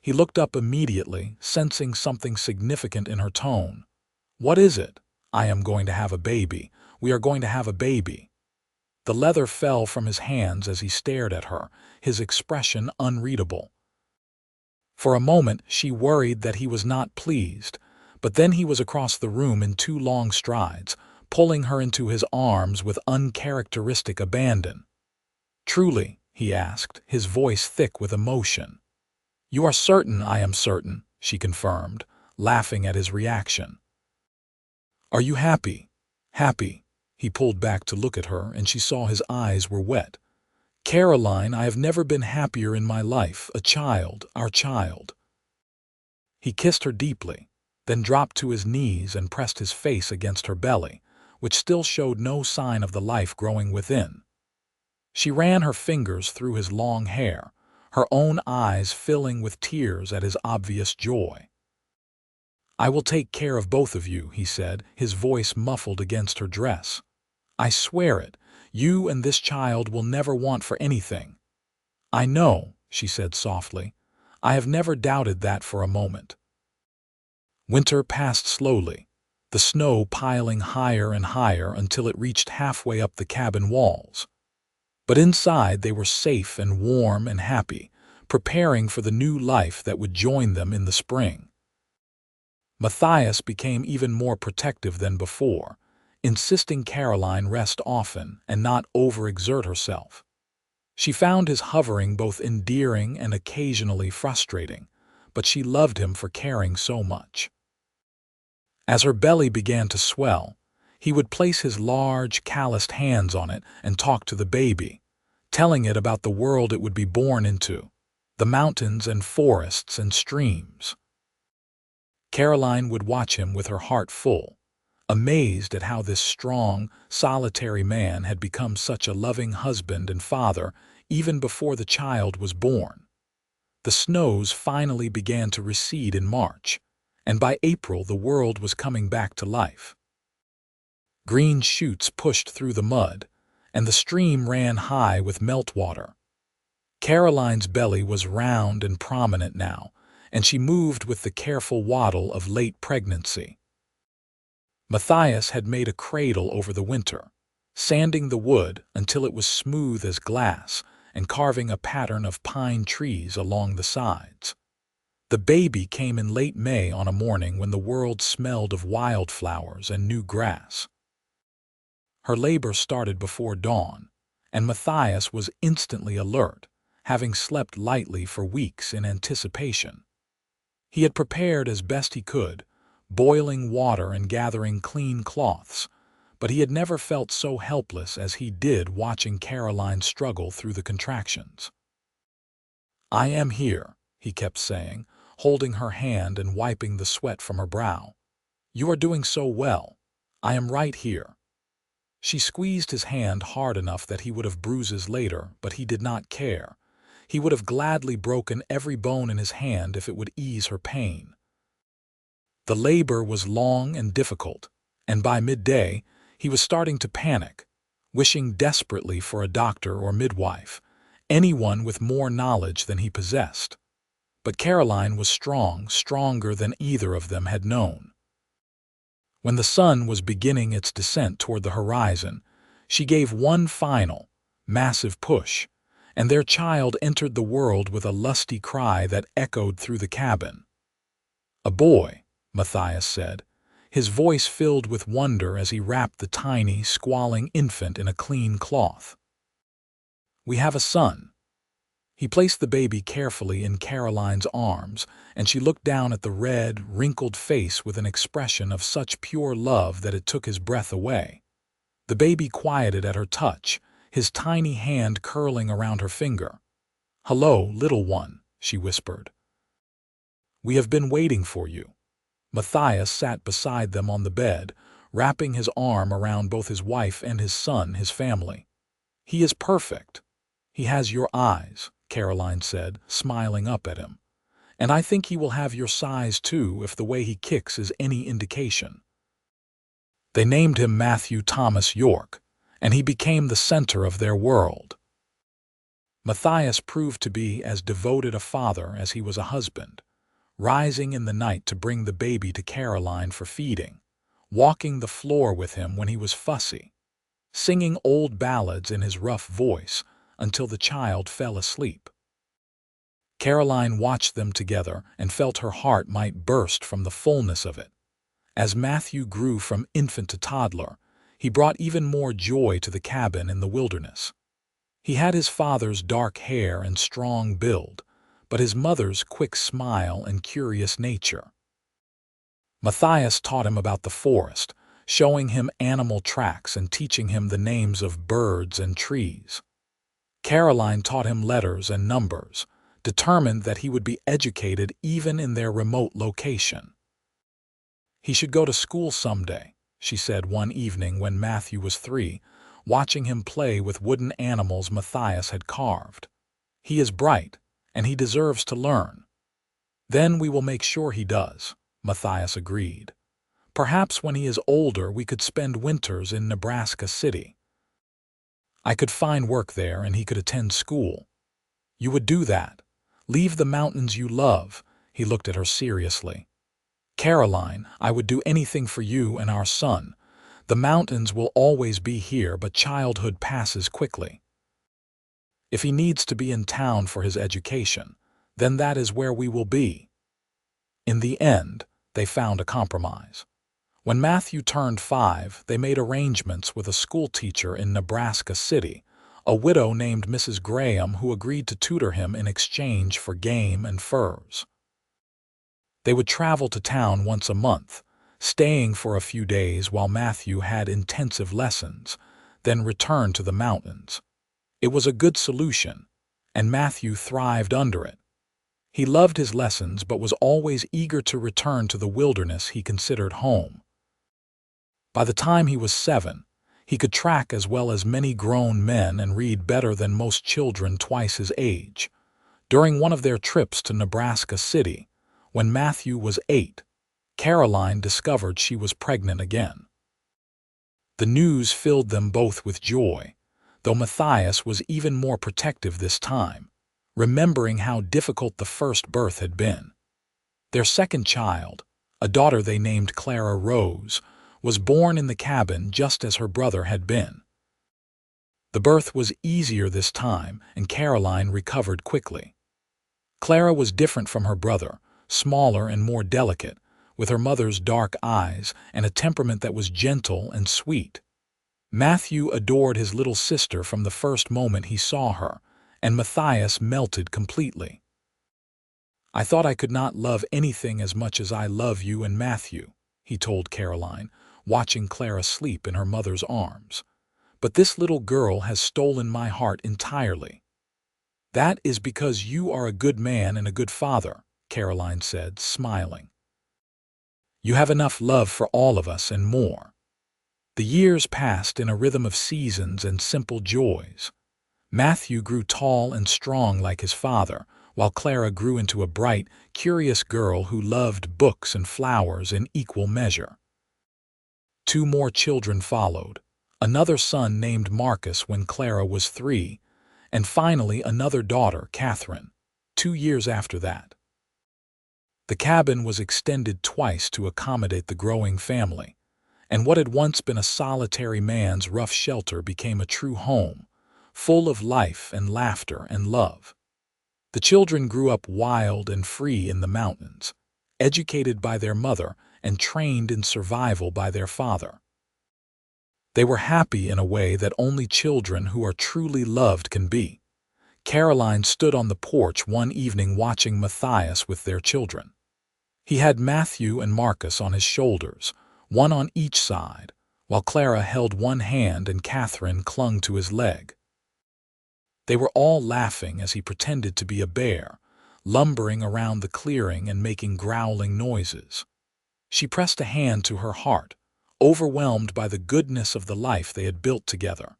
He looked up immediately, sensing something significant in her tone. "What is it?" "I am going to have a baby. We are going to have a baby." The leather fell from his hands as he stared at her, his expression unreadable. For a moment she worried that he was not pleased, but then he was across the room in 2 long strides, pulling her into his arms with uncharacteristic abandon. "Truly?" he asked, his voice thick with emotion. "You are certain?" "I am certain," she confirmed, laughing at his reaction. "Are you happy?" "Happy." He pulled back to look at her, and she saw his eyes were wet. "Caroline, I have never been happier in my life. A child, our child." He kissed her deeply, then dropped to his knees and pressed his face against her belly, which still showed no sign of the life growing within. She ran her fingers through his long hair, her own eyes filling with tears at his obvious joy. "I will take care of both of you," he said, his voice muffled against her dress. "I swear it. You and this child will never want for anything." "I know," she said softly. "I have never doubted that for a moment." Winter passed slowly, the snow piling higher and higher until it reached halfway up the cabin walls. But inside they were safe and warm and happy, preparing for the new life that would join them in the spring. Matthias became even more protective than before, insisting Caroline rest often and not overexert herself. She found his hovering both endearing and occasionally frustrating, but she loved him for caring so much. As her belly began to swell, he would place his large, calloused hands on it and talk to the baby, telling it about the world it would be born into, the mountains and forests and streams. Caroline would watch him with her heart full, amazed at how this strong, solitary man had become such a loving husband and father even before the child was born. The snows finally began to recede in March, and by April the world was coming back to life. Green shoots pushed through the mud, and the stream ran high with meltwater. Caroline's belly was round and prominent now, and she moved with the careful waddle of late pregnancy. Matthias had made a cradle over the winter, sanding the wood until it was smooth as glass and carving a pattern of pine trees along the sides. The baby came in late May on a morning when the world smelled of wildflowers and new grass. Her labor started before dawn, and Matthias was instantly alert, having slept lightly for weeks in anticipation. He had prepared as best he could, boiling water and gathering clean cloths, but he had never felt so helpless as he did watching Caroline struggle through the contractions. "I am here," he kept saying, holding her hand and wiping the sweat from her brow. "You are doing so well. I am right here." She squeezed his hand hard enough that he would have bruises later, but he did not care. He would have gladly broken every bone in his hand if it would ease her pain. The labor was long and difficult, and by midday he was starting to panic, wishing desperately for a doctor or midwife, anyone with more knowledge than he possessed. But Caroline was strong, stronger than either of them had known. When the sun was beginning its descent toward the horizon, she gave one final, massive push, and their child entered the world with a lusty cry that echoed through the cabin. "A boy," Matthias said, his voice filled with wonder as he wrapped the tiny, squalling infant in a clean cloth. "We have a son." He placed the baby carefully in Caroline's arms, and she looked down at the red, wrinkled face with an expression of such pure love that it took his breath away. The baby quieted at her touch, his tiny hand curling around her finger. "Hello, little one," she whispered. "We have been waiting for you." Matthias sat beside them on the bed, wrapping his arm around both his wife and his son, his family. "He is perfect. He has your eyes," Caroline said, smiling up at him. "And I think he will have your size too if the way he kicks is any indication." They named him Matthew Thomas York, and he became the center of their world. Matthias proved to be as devoted a father as he was a husband, rising in the night to bring the baby to Caroline for feeding, walking the floor with him when he was fussy, singing old ballads in his rough voice until the child fell asleep. Caroline watched them together and felt her heart might burst from the fullness of it. As Matthew grew from infant to toddler, he brought even more joy to the cabin in the wilderness. He had his father's dark hair and strong build, but his mother's quick smile and curious nature. Matthias taught him about the forest, showing him animal tracks and teaching him the names of birds and trees. Caroline taught him letters and numbers, determined that he would be educated even in their remote location. "He should go to school someday," she said one evening when Matthew was 3, watching him play with wooden animals Matthias had carved. "He is bright, and he deserves to learn." "Then we will make sure he does," Matthias agreed. "Perhaps when he is older we could spend winters in Nebraska City. I could find work there and he could attend school." "You would do that? Leave the mountains you love?" He looked at her seriously. "Caroline, I would do anything for you and our son. The mountains will always be here, but childhood passes quickly. If he needs to be in town for his education, then that is where we will be." In the end, they found a compromise. When Matthew turned 5, they made arrangements with a schoolteacher in Nebraska City, a widow named Mrs. Graham who agreed to tutor him in exchange for game and furs. They would travel to town once a month, staying for a few days while Matthew had intensive lessons, then return to the mountains. It was a good solution, and Matthew thrived under it. He loved his lessons but was always eager to return to the wilderness he considered home. By the time he was 7, he could track as well as many grown men and read better than most children twice his age. During one of their trips to Nebraska City, when Matthew was 8, Caroline discovered she was pregnant again. The news filled them both with joy, though Matthias was even more protective this time, remembering how difficult the first birth had been. Their second child, a daughter they named Clara Rose, was born in the cabin just as her brother had been. The birth was easier this time, and Caroline recovered quickly. Clara was different from her brother, smaller and more delicate, with her mother's dark eyes and a temperament that was gentle and sweet. Matthew adored his little sister from the first moment he saw her, and Matthias melted completely. "I thought I could not love anything as much as I love you and Matthew," he told Caroline, watching Clara sleep in her mother's arms. "But this little girl has stolen my heart entirely." "That is because you are a good man and a good father," Caroline said, smiling. "You have enough love for all of us and more." The years passed in a rhythm of seasons and simple joys. Matthew grew tall and strong like his father, while Clara grew into a bright, curious girl who loved books and flowers in equal measure. 2 more children followed, another son named Marcus when Clara was 3, and finally another daughter, Catherine, 2 years after that. The cabin was extended twice to accommodate the growing family, and what had once been a solitary man's rough shelter became a true home, full of life and laughter and love. The children grew up wild and free in the mountains, educated by their mother and trained in survival by their father. They were happy in a way that only children who are truly loved can be. Caroline stood on the porch one evening watching Matthias with their children. He had Matthew and Marcus on his shoulders, one on each side, while Clara held one hand and Catherine clung to his leg. They were all laughing as he pretended to be a bear, lumbering around the clearing and making growling noises. She pressed a hand to her heart, overwhelmed by the goodness of the life they had built together.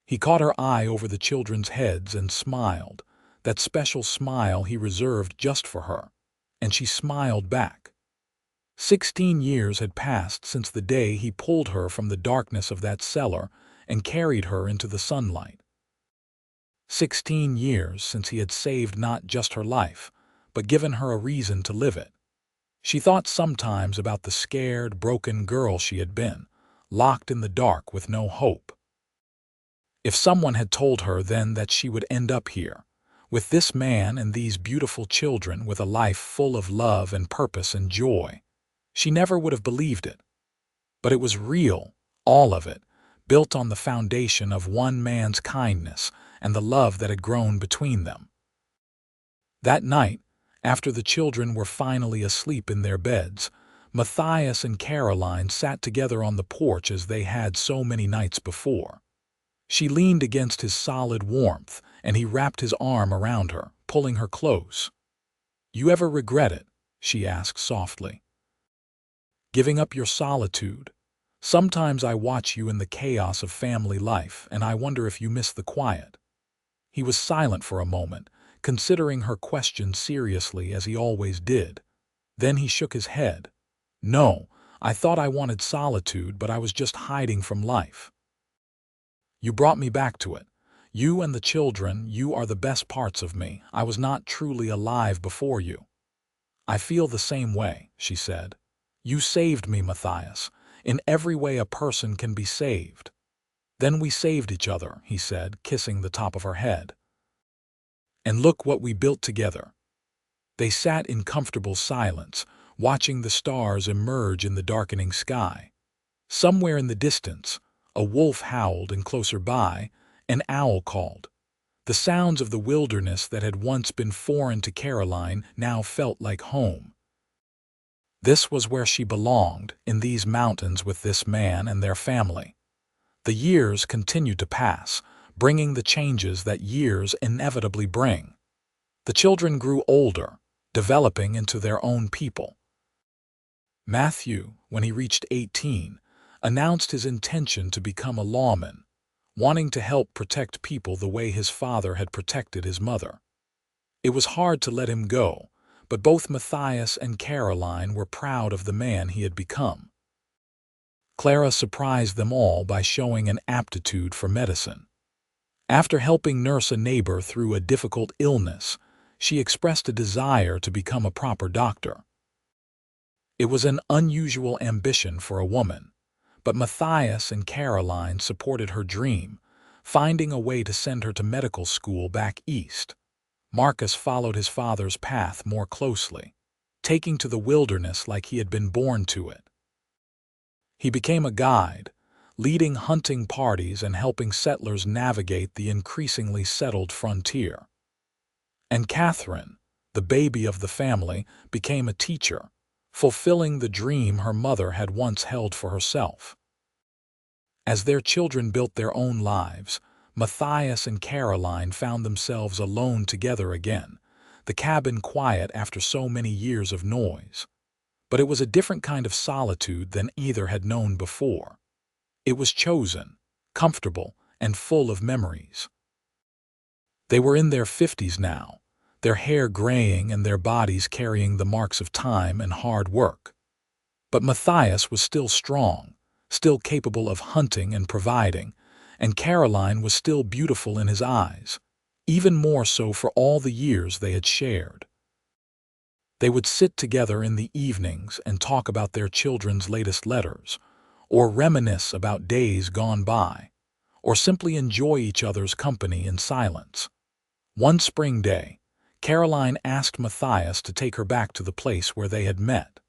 He caught her eye over the children's heads and smiled, that special smile he reserved just for her, and she smiled back. 16 years had passed since the day he pulled her from the darkness of that cellar and carried her into the sunlight. 16 years since he had saved not just her life, but given her a reason to live it. She thought sometimes about the scared, broken girl she had been, locked in the dark with no hope. If someone had told her then that she would end up here, with this man and these beautiful children with a life full of love and purpose and joy, she never would have believed it. But it was real, all of it, built on the foundation of one man's kindness and the love that had grown between them. That night, after the children were finally asleep in their beds, Matthias and Caroline sat together on the porch as they had so many nights before. She leaned against his solid warmth, and he wrapped his arm around her, pulling her close. "You ever regret it?" she asked softly. "Giving up your solitude? Sometimes I watch you in the chaos of family life, and I wonder if you miss the quiet." He was silent for a moment, considering her question seriously as he always did. Then he shook his head. "No, I thought I wanted solitude, but I was just hiding from life. You brought me back to it. You and the children, you are the best parts of me. I was not truly alive before you." "I feel the same way," she said. "You saved me, Matthias, in every way a person can be saved." "Then we saved each other," he said, kissing the top of her head. "And look what we built together." They sat in comfortable silence, watching the stars emerge in the darkening sky. Somewhere in the distance, a wolf howled, and closer by, an owl called. The sounds of the wilderness that had once been foreign to Caroline now felt like home. This was where she belonged, in these mountains with this man and their family. The years continued to pass, bringing the changes that years inevitably bring. The children grew older, developing into their own people. Matthew, when he reached 18, announced his intention to become a lawman, wanting to help protect people the way his father had protected his mother. It was hard to let him go, but both Matthias and Caroline were proud of the man he had become. Clara surprised them all by showing an aptitude for medicine. After helping nurse a neighbor through a difficult illness, she expressed a desire to become a proper doctor. It was an unusual ambition for a woman, but Matthias and Caroline supported her dream, finding a way to send her to medical school back east. Marcus followed his father's path more closely, taking to the wilderness like he had been born to it. He became a guide, leading hunting parties and helping settlers navigate the increasingly settled frontier. And Catherine, the baby of the family, became a teacher, fulfilling the dream her mother had once held for herself. As their children built their own lives, Matthias and Caroline found themselves alone together again, the cabin quiet after so many years of noise. But it was a different kind of solitude than either had known before. It was chosen, comfortable, and full of memories. They were in their 50s now, their hair graying and their bodies carrying the marks of time and hard work. But Matthias was still strong, still capable of hunting and providing, and Caroline was still beautiful in his eyes, even more so for all the years they had shared. They would sit together in the evenings and talk about their children's latest letters, or reminisce about days gone by, or simply enjoy each other's company in silence. One spring day, Caroline asked Matthias to take her back to the place where they had met.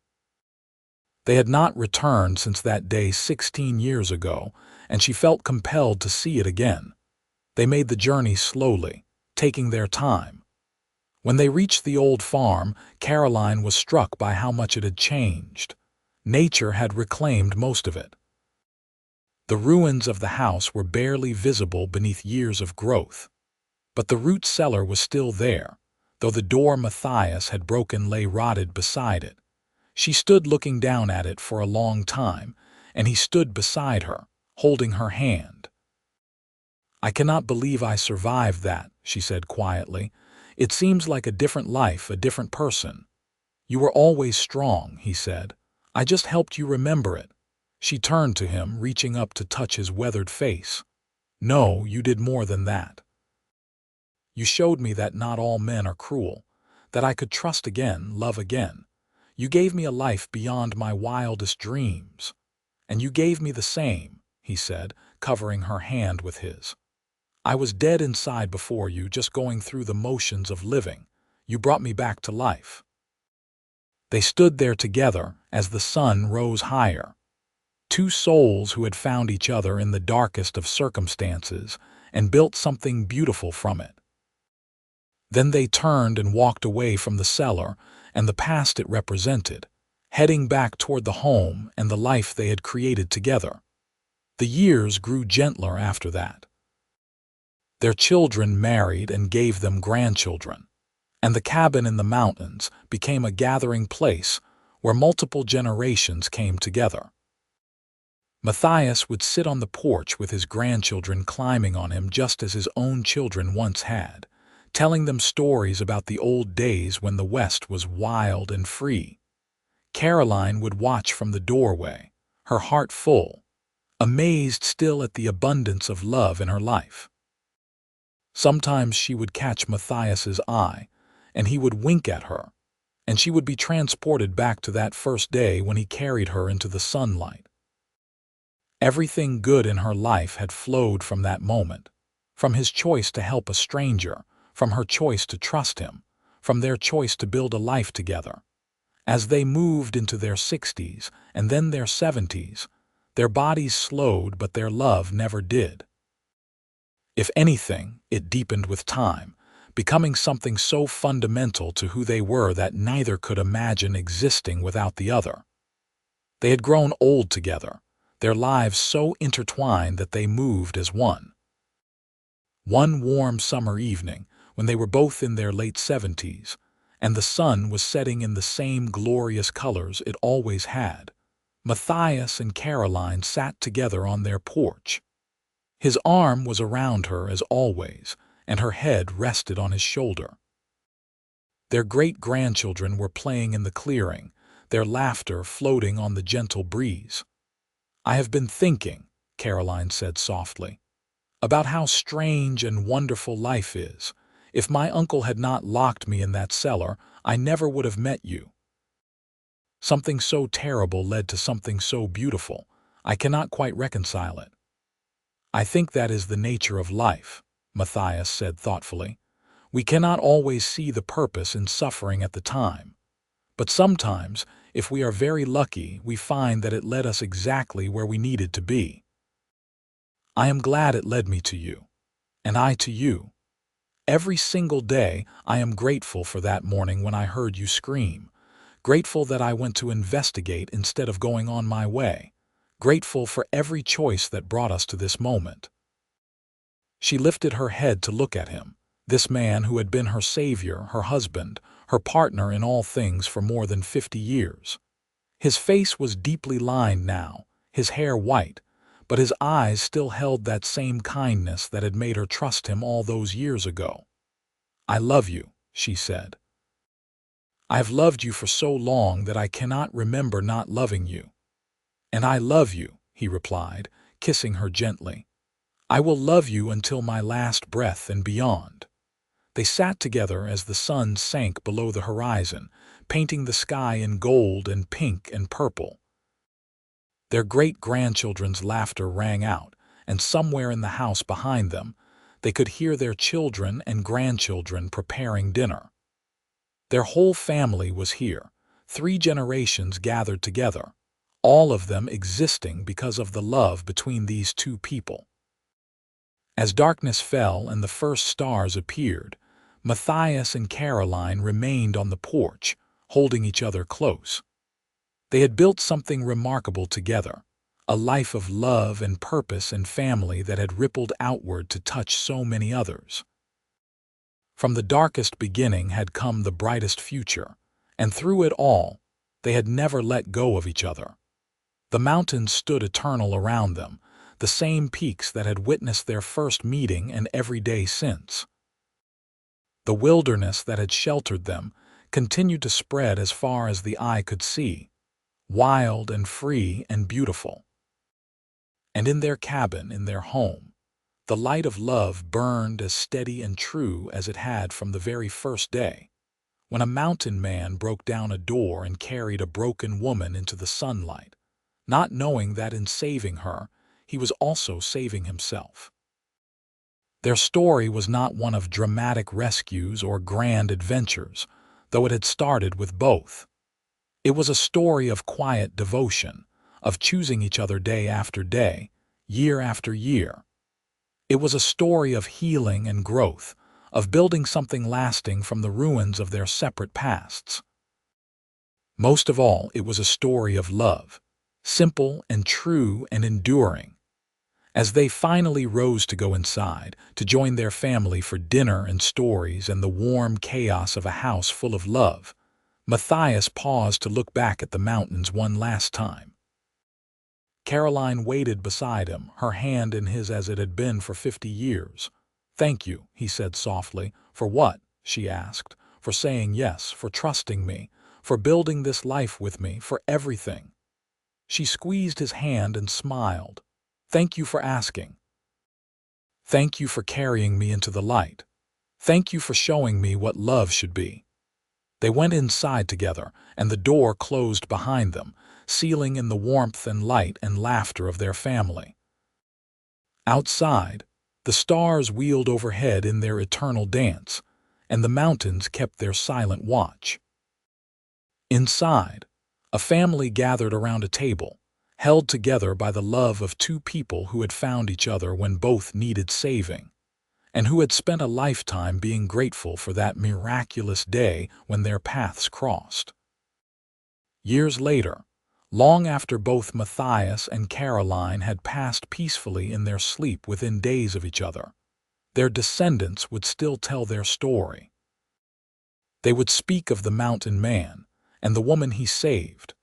They had not returned since that day 16 years ago, and she felt compelled to see it again. They made the journey slowly, taking their time. When they reached the old farm, Caroline was struck by how much it had changed. Nature had reclaimed most of it. The ruins of the house were barely visible beneath years of growth. But the root cellar was still there, though the door Matthias had broken lay rotted beside it. She stood looking down at it for a long time, and he stood beside her, holding her hand. "I cannot believe I survived that," she said quietly. "It seems like a different life, a different person." "You were always strong," he said. "I just helped you remember it." She turned to him, reaching up to touch his weathered face. "No, you did more than that." You showed me that not all men are cruel, that I could trust again, love again. You gave me a life beyond my wildest dreams. And you gave me the same, he said, covering her hand with his. I was dead inside before you, just going through the motions of living. You brought me back to life. They stood there together as the sun rose higher. Two souls who had found each other in the darkest of circumstances and built something beautiful from it. Then they turned and walked away from the cellar and the past it represented, heading back toward the home and the life they had created together. The years grew gentler after that. Their children married and gave them grandchildren, and the cabin in the mountains became a gathering place where multiple generations came together. Matthias would sit on the porch with his grandchildren climbing on him just as his own children once had, telling them stories about the old days when the West was wild and free. Caroline would watch from the doorway, her heart full, amazed still at the abundance of love in her life. Sometimes she would catch Matthias's eye, and he would wink at her, and she would be transported back to that first day when he carried her into the sunlight. Everything good in her life had flowed from that moment, from his choice to help a stranger, from her choice to trust him, from their choice to build a life together. As they moved into their 60s and then their 70s, their bodies slowed, but their love never did. If anything, it deepened with time, becoming something so fundamental to who they were that neither could imagine existing without the other. They had grown old together, their lives so intertwined that they moved as one. One warm summer evening, when they were both in their late 70s, and the sun was setting in the same glorious colors it always had, Matthias and Caroline sat together on their porch. His arm was around her as always, and her head rested on his shoulder. Their great-grandchildren were playing in the clearing, their laughter floating on the gentle breeze. "I have been thinking," Caroline said softly, "about how strange and wonderful life is. If my uncle had not locked me in that cellar, I never would have met you. Something so terrible led to something so beautiful. I cannot quite reconcile it." "I think that is the nature of life," Matthias said thoughtfully. "We cannot always see the purpose in suffering at the time. But sometimes, if we are very lucky, we find that it led us exactly where we needed to be. I am glad it led me to you, and I to you. Every single day I am grateful for that morning when I heard you scream, grateful that I went to investigate instead of going on my way, grateful for every choice that brought us to this moment." She lifted her head to look at him, this man who had been her savior, her husband, her partner in all things for more than 50 years. His face was deeply lined now, his hair white, but his eyes still held that same kindness that had made her trust him all those years ago. "I love you," she said. "I have loved you for so long that I cannot remember not loving you." "And I love you," he replied, kissing her gently. "I will love you until my last breath and beyond." They sat together as the sun sank below the horizon, painting the sky in gold and pink and purple. Their great-grandchildren's laughter rang out, and somewhere in the house behind them, they could hear their children and grandchildren preparing dinner. Their whole family was here, 3 generations gathered together, all of them existing because of the love between these two people. As darkness fell and the first stars appeared, Matthias and Caroline remained on the porch, holding each other close. They had built something remarkable together, a life of love and purpose and family that had rippled outward to touch so many others. From the darkest beginning had come the brightest future, and through it all, they had never let go of each other. The mountains stood eternal around them, the same peaks that had witnessed their first meeting and every day since. The wilderness that had sheltered them continued to spread as far as the eye could see, wild and free and beautiful. And in their cabin, in their home, The light of love burned as steady and true as it had from the very first day, when a mountain man broke down a door and carried a broken woman into the sunlight, not knowing that in saving her, he was also saving himself. Their story was not one of dramatic rescues or grand adventures, though it had started with both. It was a story of quiet devotion, of choosing each other day after day, year after year. It was a story of healing and growth, of building something lasting from the ruins of their separate pasts. Most of all, it was a story of love, simple and true and enduring. As they finally rose to go inside, to join their family for dinner and stories and the warm chaos of a house full of love, Matthias paused to look back at the mountains one last time. Caroline waited beside him, her hand in his as it had been for 50 years. "Thank you," he said softly. "For what?" she asked. "For saying yes, for trusting me, for building this life with me, for everything." She squeezed his hand and smiled. "Thank you for asking. Thank you for carrying me into the light. Thank you for showing me what love should be." They went inside together, and the door closed behind them, sealing in the warmth and light and laughter of their family. Outside, the stars wheeled overhead in their eternal dance, and the mountains kept their silent watch. Inside, a family gathered around a table, held together by the love of two people who had found each other when both needed saving, and who had spent a lifetime being grateful for that miraculous day when their paths crossed. Years later, long after both Matthias and Caroline had passed peacefully in their sleep within days of each other, their descendants would still tell their story. They would speak of the mountain man and the woman he saved,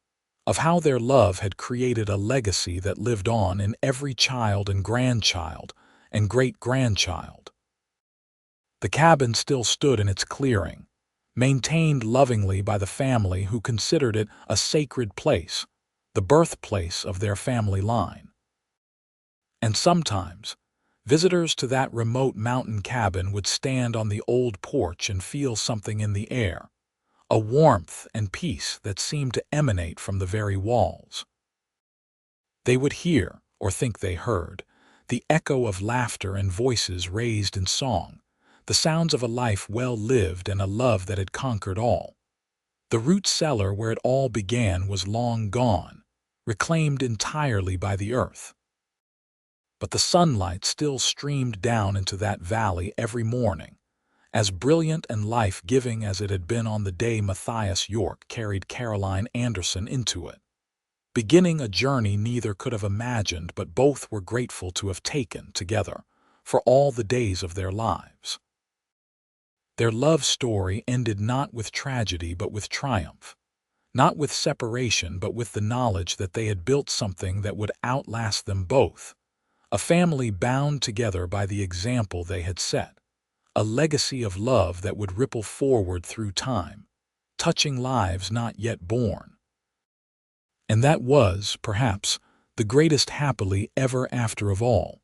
of how their love had created a legacy that lived on in every child and grandchild and great-grandchild. The cabin still stood in its clearing, maintained lovingly by the family who considered it a sacred place, the birthplace of their family line. And sometimes, visitors to that remote mountain cabin would stand on the old porch and feel something in the air, a warmth and peace that seemed to emanate from the very walls. They would hear, or think they heard, the echo of laughter and voices raised in song, the sounds of a life well lived and a love that had conquered all. The root cellar where it all began was long gone, reclaimed entirely by the earth. But the sunlight still streamed down into that valley every morning, as brilliant and life-giving as it had been on the day Matthias York carried Caroline Anderson into it, beginning a journey neither could have imagined but both were grateful to have taken together for all the days of their lives. Their love story ended not with tragedy but with triumph, not with separation but with the knowledge that they had built something that would outlast them both, a family bound together by the example they had set, a legacy of love that would ripple forward through time, touching lives not yet born. And that was, perhaps, the greatest happily ever after of all,